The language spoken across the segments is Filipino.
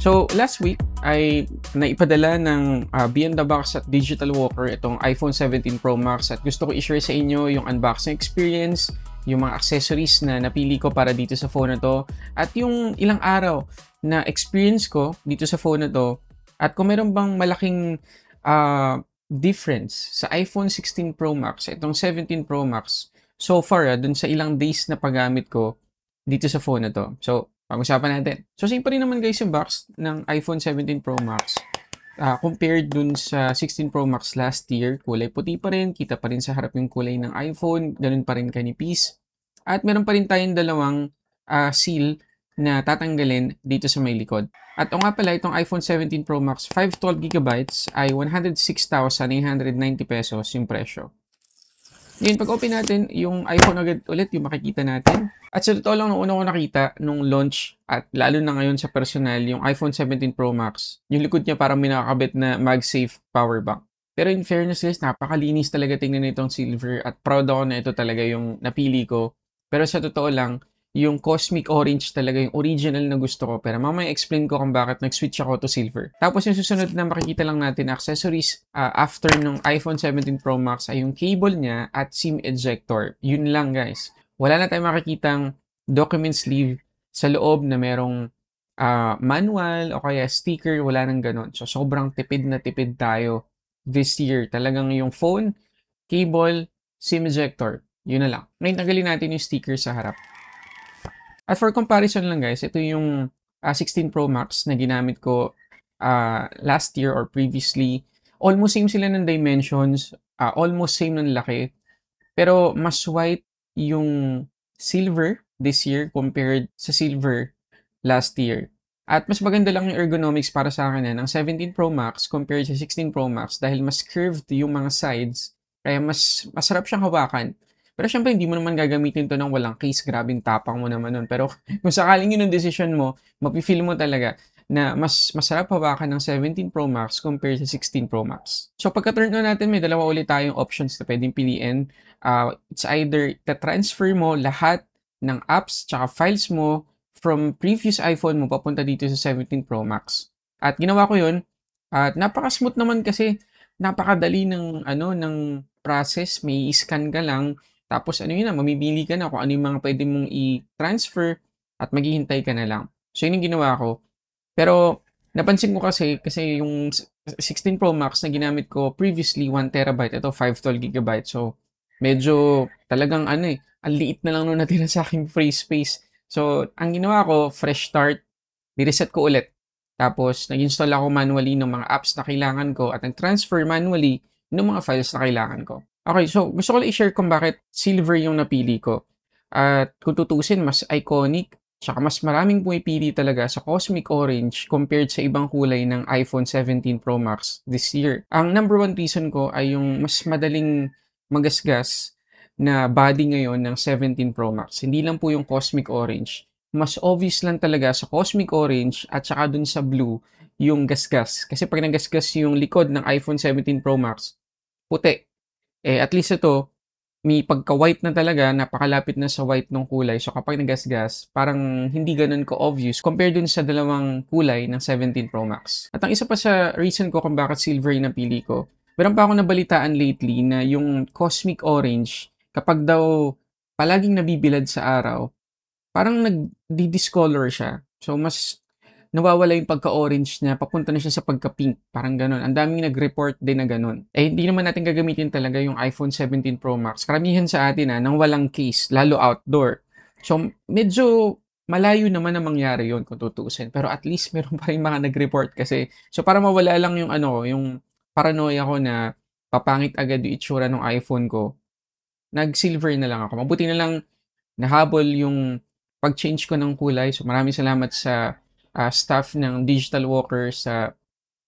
So, last week ay naipadala ng BMW at Digital Walker itong iPhone 17 Pro Max at gusto ko i-share sa inyo yung unboxing experience, yung mga accessories na napili ko para dito sa phone na to, at yung ilang araw na experience ko dito sa phone na to, at kung meron bang malaking difference sa iPhone 16 Pro Max, itong 17 Pro Max, so far dun sa ilang days na paggamit ko dito sa phone na to. So, pag-usapan natin. So, same pa rin naman guys yung box ng iPhone 17 Pro Max. Compared dun sa 16 Pro Max last year, kulay puti pa rin, kita pa rin sa harap yung kulay ng iPhone, ganun pa rin kanipis. At meron pa rin tayong dalawang seal na tatanggalin dito sa may likod. At o nga pala, itong iPhone 17 Pro Max 512GB ay 106,990 pesos yung presyo. Ngayon, pag-open natin yung iPhone agad ulit, yung makikita natin. At sa totoo lang, nung una ko nakita, nung launch, at lalo na ngayon sa personal, yung iPhone 17 Pro Max, yung likod niya parang may nakakabit na MagSafe power bank. Pero in fairness guys, napakalinis talaga tingnan nitong silver at proud ako na ito talaga yung napili ko. Pero sa totoo lang, yung Cosmic Orange talaga yung original na gusto ko. Pero mamaya explain ko kung bakit nag-switch ako to silver. Tapos yung susunod na makikita lang natin accessories after ng iPhone 17 Pro Max ay yung cable niya at SIM ejector. Yun lang guys. Wala na tayong makikitang document sleeve sa loob na merong manual o kaya sticker. Wala nang ganun. So sobrang tipid na tipid tayo this year. Talagang yung phone, cable, SIM ejector. Yun na lang. Ngayon tanggalin natin yung sticker sa harap. At for comparison lang guys, ito yung 16 Pro Max na ginamit ko last year or previously. Almost same sila ng dimensions, almost same ng laki. Pero mas white yung silver this year compared sa silver last year. At mas maganda lang yung ergonomics para sa akin ng 17 Pro Max compared sa 16 Pro Max dahil mas curved yung mga sides, kaya mas masarap siyang hawakan. Pero syempre, hindi mo naman gagamitin to ng walang case. Grabing tapang mo naman nun. Pero kung sakaling yun yung decision mo, mapifeel mo talaga na mas masarap hawakan ng 17 Pro Max compared sa 16 Pro Max. So pagka-turn on natin, may dalawa ulit tayong options na pwedeng piliin. It's either transfer mo lahat ng apps tsaka files mo from previous iPhone mo papunta dito sa 17 Pro Max. At ginawa ko yun. At napaka-smooth naman kasi napakadali ng process. May scan ka lang. Tapos yun na, mamibili ka na kung ano yung mga pwede mong i-transfer at maghihintay ka na lang. So yun yung ginawa ko. Pero napansin ko kasi yung 16 Pro Max na ginamit ko previously 1TB, ito 512GB. So medyo talagang ang liit na lang nung natira sa aking free space. So ang ginawa ko, fresh start, ni-reset ko ulit. Tapos nag-install ako manually ng mga apps na kailangan ko at nag-transfer manually ng mga files na kailangan ko. Okay, so gusto ko lang i-share kung bakit silver yung napili ko. At kung tutusin, mas iconic, tsaka mas maraming pumipili talaga sa Cosmic Orange compared sa ibang kulay ng iPhone 17 Pro Max this year. Ang number one reason ko ay yung mas madaling magasgas na body ngayon ng 17 Pro Max. Hindi lang po yung Cosmic Orange. Mas obvious lang talaga sa Cosmic Orange at saka dun sa blue yung gasgas. Kasi pag nagasgas yung likod ng iPhone 17 Pro Max, puti. At least ito, may pagka-white na talaga, napakalapit na sa white ng kulay. So kapag nagasgas, parang hindi ganun ko-obvious compared dun sa dalawang kulay ng 17 Pro Max. At ang isa pa sa reason ko kung bakit silver yung napili ko, meron pa ako nabalitaan lately na yung Cosmic Orange, kapag daw palaging nabibilad sa araw, parang nag-discolor siya. So mas nawawala yung pagka-orange niya, papunta na siya sa pagka-pink. Parang ganun. Ang daming nag-report din na ganun. Hindi naman natin gagamitin talaga yung iPhone 17 Pro Max. Karamihan sa atin nang walang case, lalo outdoor. So, medyo malayo naman na mangyari yon kung tutuusin. Pero at least meron pa rin mga nag-report kasi. So, para mawala lang yung yung paranoia ko na papangit agad yung itsura ng iPhone ko, nag-silver na lang ako. Mabuti na lang nahabol yung pag-change ko ng kulay. So, maraming salamat sa staff ng Digital Walker sa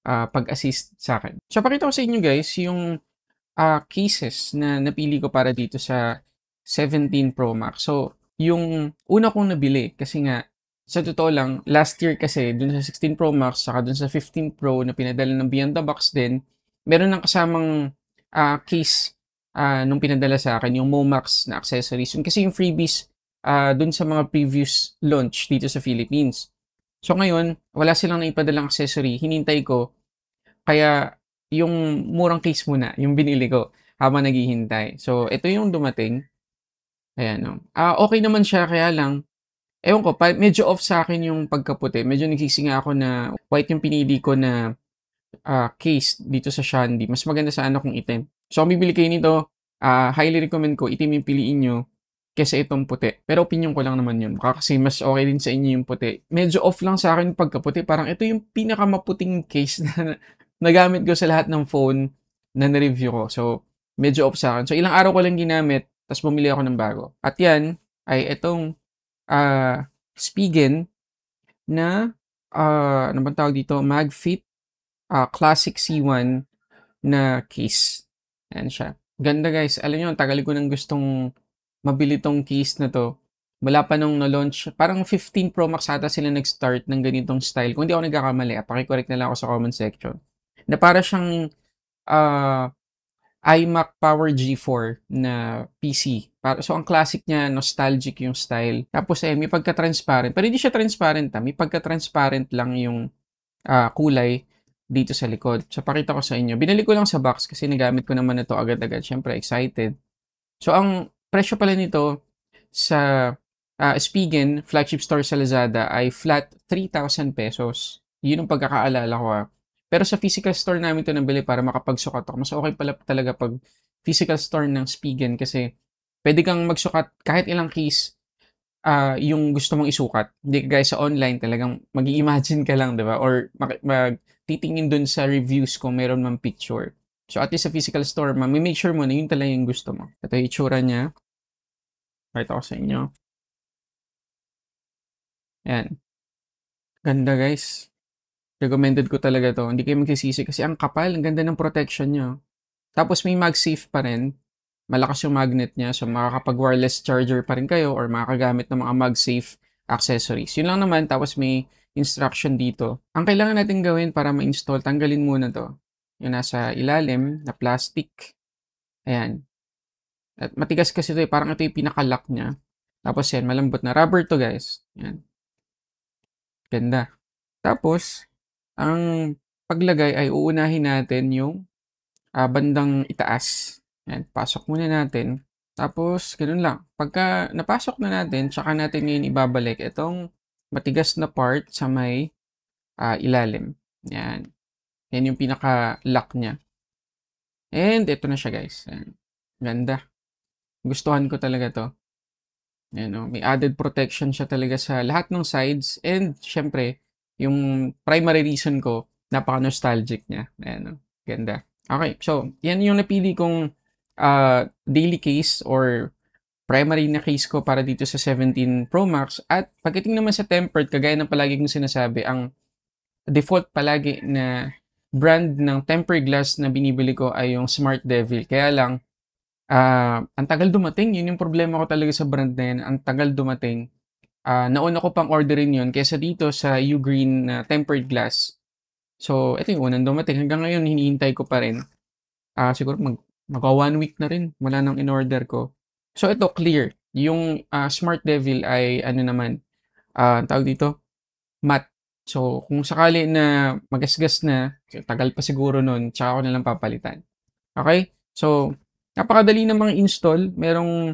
pag-assist sa akin. So, pakita ko sa inyo guys yung cases na napili ko para dito sa 17 Pro Max. So, yung una kong nabili kasi nga, sa totoo lang, last year kasi dun sa 16 Pro Max saka dun sa 15 Pro na pinadala ng Beyond the Box din, meron ng kasamang case nung pinadala sa akin, yung Momax na accessories. Yun kasi yung freebies dun sa mga previous launch dito sa Philippines. So ngayon, wala silang naipadalang accessory, hinintay ko, kaya yung murang case muna, yung binili ko habang naghihintay. So ito yung dumating, ayan, oh. Okey naman siya kaya lang, ewan ko medyo off sa'kin yung pagkaputi, medyo nagsisi nga ako na white yung pinili ko na, case dito sa Shandy, mas maganda sana kung itim. So kung bibili kayo nito, highly recommend ko itim yung piliin niyo kaysa itong puti. Pero opinyon ko lang naman yun, baka kasi mas okey din sa inyo yung puti. Medyo off lang sa'kin yung pagkaputi, parang ito yung pinakamaputing case na nagamit ko sa lahat ng phone na na-review ko. So medyo off sa'kin. So ilang araw ko lang ginamit ta's bumili ako ng bago. At yan ay itong, Spigen na, ano bang tawag dito, MagFit, Classic C1 na case. Ayan siya. Ganda guys. Alam niyo ang tagal ko ng gustong mabili 'tong case na 'to. Mula pa nung na-launch, parang 15 Pro Max ata sila nag-start ng ganitong style. Kung hindi ako nagkakamali, paki-correct na lang ako sa comment section. Na para siyang, ah, iMac Power G4 na PC. So ang classic niya, nostalgic yung style. Tapos may pagka-transparent. Pero hindi siya transparent may pagka-transparent lang yung kulay dito sa likod. So, pakita ko sa inyo. Binili ko lang sa box kasi nagamit ko naman ito agad-agad. Siyempre, excited. So, ang presyo pala nito sa Spigen, flagship store sa Lazada, ay flat 3,000 pesos. Yun ang pagkakaalala ko Pero sa physical store namin ito nabili para makapagsukat ako. Mas okay pala talaga pag physical store ng Spigen kasi pwede kang magsukat kahit ilang case yung gusto mong isukat. Hindi kagaya sa online talagang mag-i-imagine ka lang, 'di ba? Or magtitingin dun sa reviews kung meron mang picture. So at least sa physical store, make sure mo na yun talaga yung gusto mo. Ito yung itsura niya. Pakita ko sa inyo. Ayan. Ganda guys. Recommended ko talaga to. Hindi kayo magsisisi kasi ang kapal, ang ganda ng protection niya. Tapos may MagSafe pa rin. Malakas yung magnet niya, so makakapag-wireless charger pa rin kayo or makakagamit ng mga MagSafe accessories. Yun lang naman, tapos may instruction dito. Ang kailangan natin gawin para ma-install, tanggalin muna to. Yung nasa ilalim na plastic. Ayan. At matigas kasi ito parang ito yung pinaka-lock niya. Tapos yan, malambot na rubber to guys. Ayan. Ganda. Tapos, ang paglagay ay uunahin natin yung bandang itaas. Ayan, pasok muna natin. Tapos, ganun lang. Pagka napasok na natin, tsaka natin ngayon ibabalik itong matigas na part sa may ilalim. Yan. Yan yung pinaka-lock niya. And ito na siya guys. Ayan. Ganda. Gustuhan ko talaga to. Ayan, may added protection siya talaga sa lahat ng sides. And syempre, yung primary reason ko, napaka-nostalgic niya. Ayan, ganda. Okay, so yan yung napili kong daily case or primary na case ko para dito sa 17 Pro Max. At pagdating naman sa tempered, kagaya ng palagi kong sinasabi, ang default palagi na brand ng tempered glass na binibili ko ay yung Smart Devil. Kaya lang, ang tagal dumating. Yun yung problema ko talaga sa brand na yan. Ang tagal dumating. Nauna ko pang orderin yun kaysa dito sa Ugreen na tempered glass. So, ito yung unang dumating. Hanggang ngayon, hinihintay ko pa rin. Siguro magka 1 week na rin. Wala nang in-order ko. So, ito, clear. Yung Smart Devil ay, ano naman, tawag dito, matte. So, kung sakali na magasgas na, tagal pa siguro nun, tsaka ako na lang papalitan. Okay? So, napakadali namang install. Merong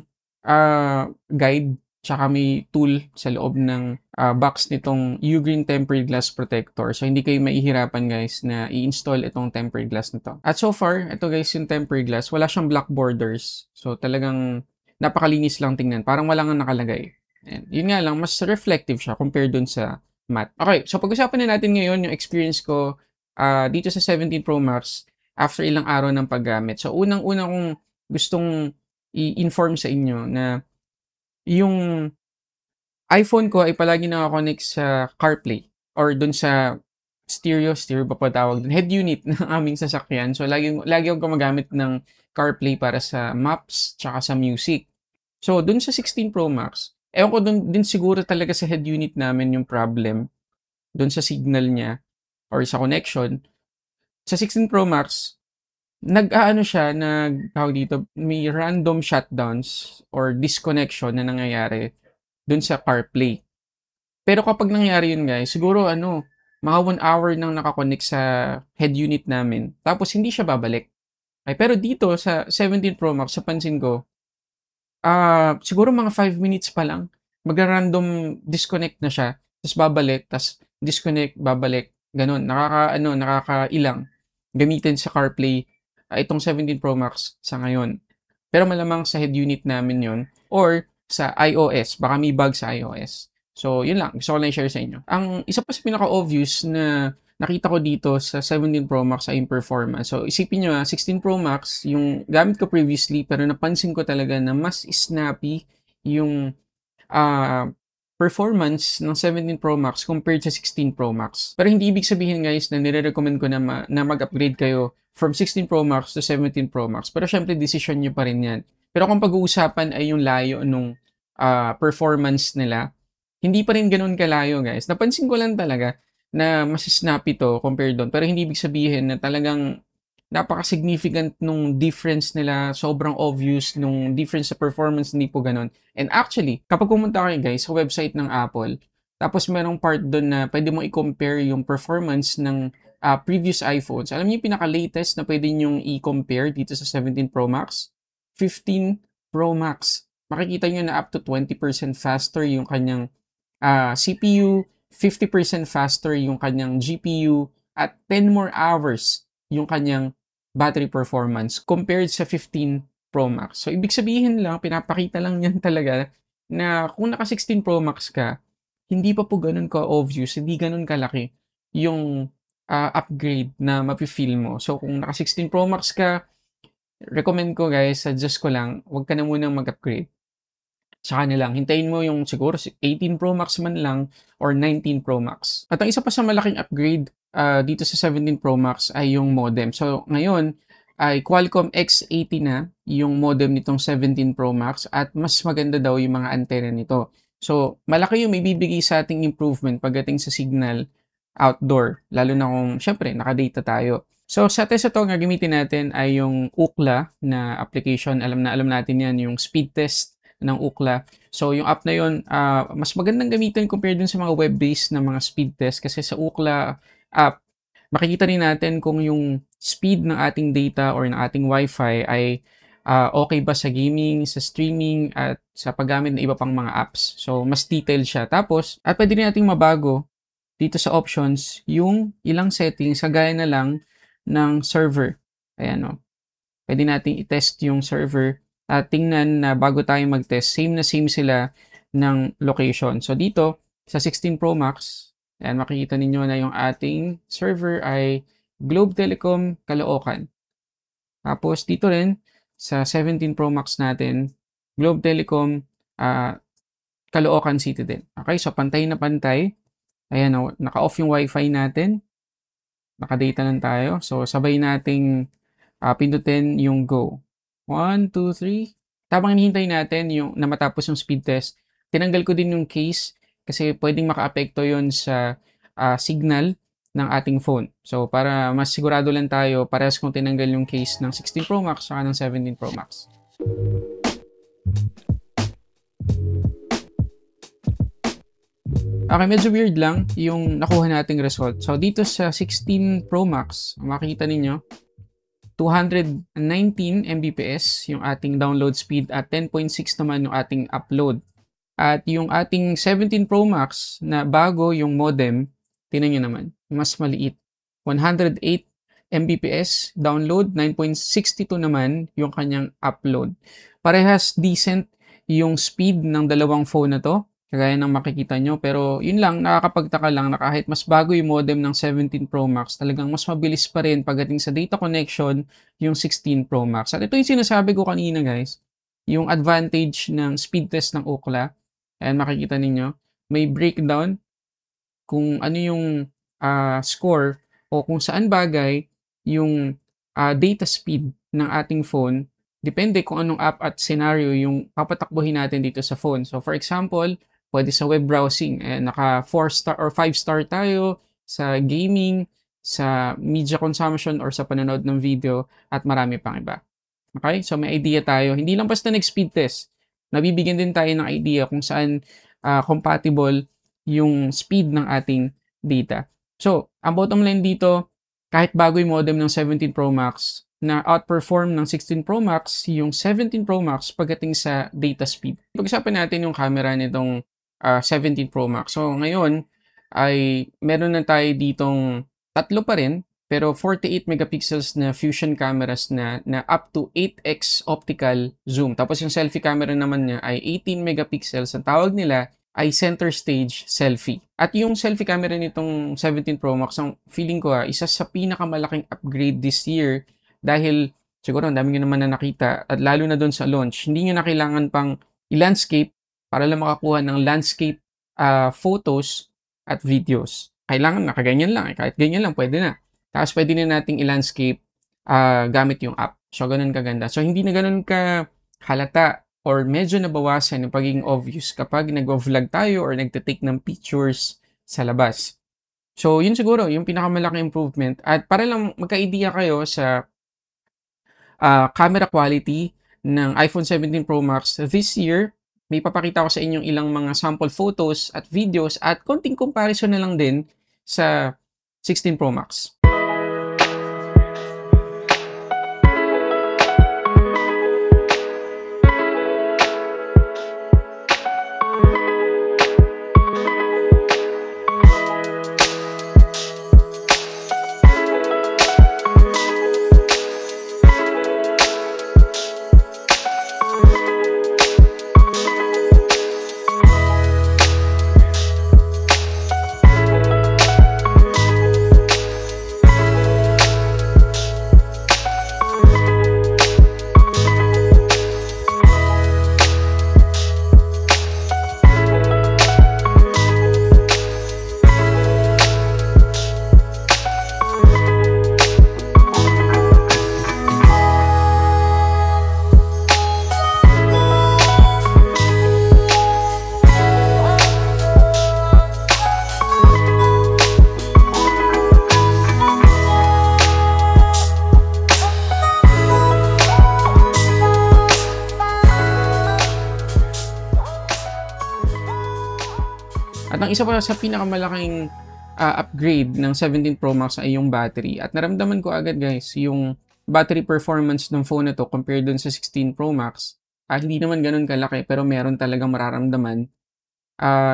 guide, tsaka may tool sa loob ng box nitong Ugreen Tempered Glass Protector. So, hindi kayo mahihirapan guys na i-install itong tempered glass nito. At so far, ito guys yung tempered glass. Wala siyang black borders. So, talagang napakalinis lang tingnan. Parang wala nga nakalagay. And, yun nga lang, mas reflective siya compared dun sa matte. Okay, so pag-usapan na natin ngayon yung experience ko dito sa 17 Pro Max after ilang araw ng paggamit. So, unang-unang kong gustong i-inform sa inyo na yung iPhone ko ay palagi nakakonect sa CarPlay or dun sa stereo ba pa tawag dun? Head unit ng aming sasakyan. So, lagi akong gumagamit ng CarPlay para sa maps tsaka sa music. So, dun sa 16 Pro Max, ewan ko dun din siguro talaga sa head unit namin yung problem dun sa signal niya or sa connection. Sa 16 Pro Max, nag-aano siya, tawag dito, may random shutdowns or disconnection na nangyayari dun sa CarPlay. Pero kapag nangyari yun guys, siguro mga 1 hour nang nakakonect sa head unit namin. Tapos hindi siya babalik. Ay, pero dito sa 17 Pro Max, sa pansin ko, siguro mga 5 minutes pa lang, magra-random disconnect na siya, ta's babalik, ta's disconnect, babalik, gano'n. Nakakailang gamitin sa CarPlay, itong 17 Pro Max sa ngayon. Pero malamang sa head unit namin 'yon or sa iOS, baka may bug sa iOS. So, 'yun lang, gusto ko lang i-share sa inyo. Ang isa pa sa pinaka-obvious na nakita ko dito sa 17 Pro Max ay yung performance. So, isipin nyo 16 Pro Max, yung gamit ko previously, pero napansin ko talaga na mas snappy yung ah, performance ng 17 Pro Max compared sa 16 Pro Max. Pero hindi ibig sabihin guys na nire-recommend ko na mag-upgrade kayo from 16 Pro Max to 17 Pro Max. Pero syempre, decision nyo pa rin yan. Pero kung pag-uusapan ay yung layo nung performance nila, hindi pa rin ganun kalayo guys. Napansin ko lang talaga na mas snappy to compared doon. Pero hindi ibig sabihin na talagang napaka-significant nung difference nila, sobrang obvious nung difference sa performance, hindi po ganun. And actually, kapag pumunta kayo guys sa website ng Apple, tapos merong part doon na pwede mo i-compare yung performance ng previous iPhones. Alam niyo yung pinaka-latest na pwede nyong i-compare dito sa 17 Pro Max? 15 Pro Max. Makikita nyo na up to 20% faster yung kanyang CPU, 50% faster yung kanyang GPU, at 10 more hours yung kanyang battery performance compared sa 15 Pro Max. So, ibig sabihin lang, pinapakita lang yan talaga na kung naka 16 Pro Max ka, hindi pa po ganun ka-obvious, hindi ganun kalaki yung upgrade na mapi-feel mo. So, kung naka 16 Pro Max ka, recommend ko guys, suggest ko lang, huwag ka na munang mag-upgrade sa kanilang. Hintayin mo yung siguro 18 Pro Max man lang or 19 Pro Max. At ang isa pa sa malaking upgrade dito sa 17 Pro Max ay yung modem. So ngayon ay Qualcomm X80 na yung modem nitong 17 Pro Max at mas maganda daw yung mga antena nito. So malaki yung may bibigay sa ating improvement pagdating sa signal outdoor. Lalo na kung syempre nakadata tayo. So sa test ito, ang gagamitin natin ay yung Ookla na application. Alam natin yan, yung speed test ng Ookla. So, yung app na yun, mas magandang gamitin compared dun sa mga web-based na mga speed test kasi sa Ookla app, makikita rin natin kung yung speed ng ating data or ng ating Wi-Fi ay okay ba sa gaming, sa streaming, at sa paggamit ng iba pang mga apps. So, mas detailed siya. Tapos, at pwede rin nating mabago dito sa options yung ilang settings kagaya na lang ng server. Ayan o. Pwede nating i-test yung server at tingnan na bago tayo mag-test, same na same sila ng location. So dito, sa 16 Pro Max, ayan, makikita ninyo na yung ating server ay Globe Telecom, Caloocan. Tapos dito rin, sa 17 Pro Max natin, Globe Telecom, Caloocan City din. Okay, so pantay na pantay. Ayan, naka-off yung Wi-Fi natin. Naka-data lang tayo. So sabay nating pindutin yung go. 1, 2, 3. Habang hinihintay natin yung na matapos yung speed test, tinanggal ko din yung case kasi pwedeng makaapekto yon sa signal ng ating phone. So, para mas sigurado lang tayo, parehas kong tinanggal yung case ng 16 Pro Max saka ng 17 Pro Max. Okay, medyo weird lang yung nakuha nating result. So, dito sa 16 Pro Max, makikita ninyo, 219 Mbps yung ating download speed at 10.6 naman yung ating upload. At yung ating 17 Pro Max na bago yung modem, tingnan nyo naman, mas maliit. 108 Mbps download, 9.62 naman yung kanyang upload. Parehas decent yung speed ng dalawang phone na to, kagaya ng makikita nyo. Pero yun lang, nakakapagtaka lang na kahit mas bago yung modem ng 17 Pro Max, talagang mas mabilis pa rin pagdating sa data connection yung 16 Pro Max. At ito yung sinasabi ko kanina guys, yung advantage ng speed test ng Ookla. Ayan, makikita ninyo, may breakdown kung ano yung score o kung saan bagay yung data speed ng ating phone. Depende kung anong app at scenario yung papatakbuhin natin dito sa phone. So for example, pwede sa web browsing, naka 4-star or 5-star tayo, sa gaming, sa media consumption or sa panonood ng video, at marami pang iba. Okay? So may idea tayo. Hindi lang basta nag-speed test. Nabibigyan din tayo ng idea kung saan compatible yung speed ng ating data. So, ang bottom line dito, kahit bago yung modem ng 17 Pro Max, na outperform ng 16 Pro Max yung 17 Pro Max pagdating sa data speed. Pag-usapan natin yung camera nitong 17 Pro Max. So, ngayon ay meron na tayo ditong tatlo pa rin, pero 48 megapixels na fusion cameras na up to 8x optical zoom. Tapos yung selfie camera naman niya ay 18 megapixels. Ang tawag nila ay center stage selfie. At yung selfie camera nitong 17 Pro Max, ang feeling ko isa sa pinakamalaking upgrade this year dahil siguro ang dami nyo naman na nakita at lalo na doon sa launch, hindi nyo na kailangan pang i-landscape para lang makakuha ng landscape photos at videos. Kailangan nakaganyan lang. Kahit ganyan lang, pwede na. Tapos pwede na nating i-landscape gamit yung app. So, ganun kaganda. So, hindi na ganun ka halata or medyo nabawasan yung pagiging obvious kapag nag-vlog tayo or nagtitake ng pictures sa labas. So, yun siguro, yung pinakamalaking improvement. At para lang magka-idea kayo sa camera quality ng iPhone 17 Pro Max this year, may papakita ko sa inyong ilang mga sample photos at videos at konting comparison na lang din sa 16 Pro Max. At ang isa pa sa pinakamalaking upgrade ng 17 Pro Max ay yung battery. At naramdaman ko agad guys, yung battery performance ng phone na to compared dun sa 16 Pro Max. Hindi naman ganun kalaki pero meron talagang mararamdaman.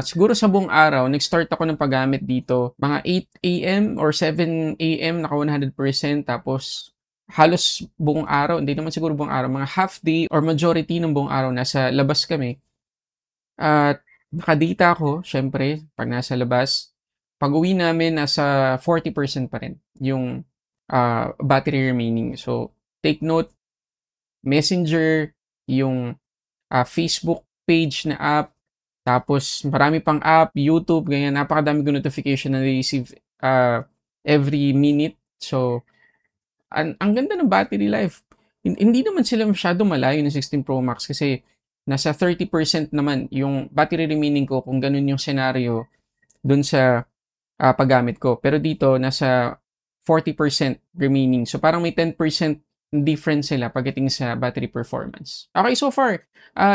Siguro sa buong araw, nag-start ako ng paggamit dito. Mga 8 a.m. or 7 a.m. naka 100%. Tapos halos buong araw, hindi naman siguro buong araw, mga half day or majority ng buong araw nasa labas kami. At nakadata ako, syempre, pag nasa labas. Pag uwi namin, nasa 40% pa rin yung battery remaining. So, take note, Messenger, yung Facebook page na app, tapos marami pang app, YouTube, ganyan, napakadami ko notification na receive every minute. So, ang ganda ng battery life. Hindi naman sila masyado malayo ng 16 Pro Max kasi nasa 30% naman yung battery remaining ko kung ganun yung scenario dun sa paggamit ko. Pero dito, nasa 40% remaining. So, parang may 10% difference sila pagdating sa battery performance. Okay, so far,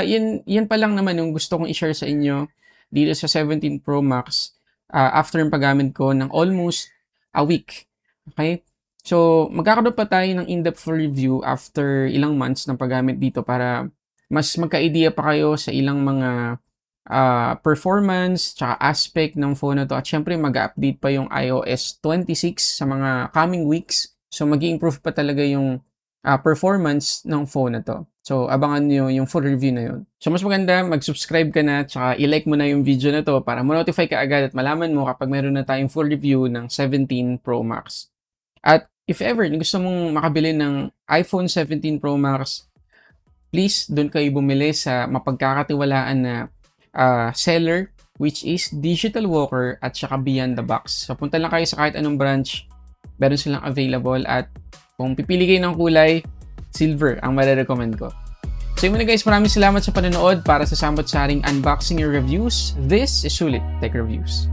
yan pa lang naman yung gusto kong i-share sa inyo dito sa 17 Pro Max after yung paggamit ko ng almost a week. Okay? So, magkakaroon pa tayo ng in-depth review after ilang months ng paggamit dito para mas magka-idea pa kayo sa ilang mga performance tsaka aspect ng phone na to. At syempre, mag-update pa yung iOS 26 sa mga coming weeks. So, mag-i-improve pa talaga yung performance ng phone na to. So, abangan nyo yung full review na yun. So, mas maganda, mag-subscribe ka na tsaka i-like mo na yung video na to para ma-notify ka agad at malaman mo kapag meron na tayong full review ng 17 Pro Max. At if ever gusto mong makabili ng iPhone 17 Pro Max, please, doon kayo bumili sa mapagkakatiwalaan na seller, which is Digital Walker at saka Beyond the Box. So, punta lang kayo sa kahit anong branch, meron silang available at kung pipili kayo ng kulay, silver ang marirecommend ko. So, yun muna guys, maraming salamat sa panonood para sa samot-saring unboxing your reviews. This is Sulit Tech Reviews.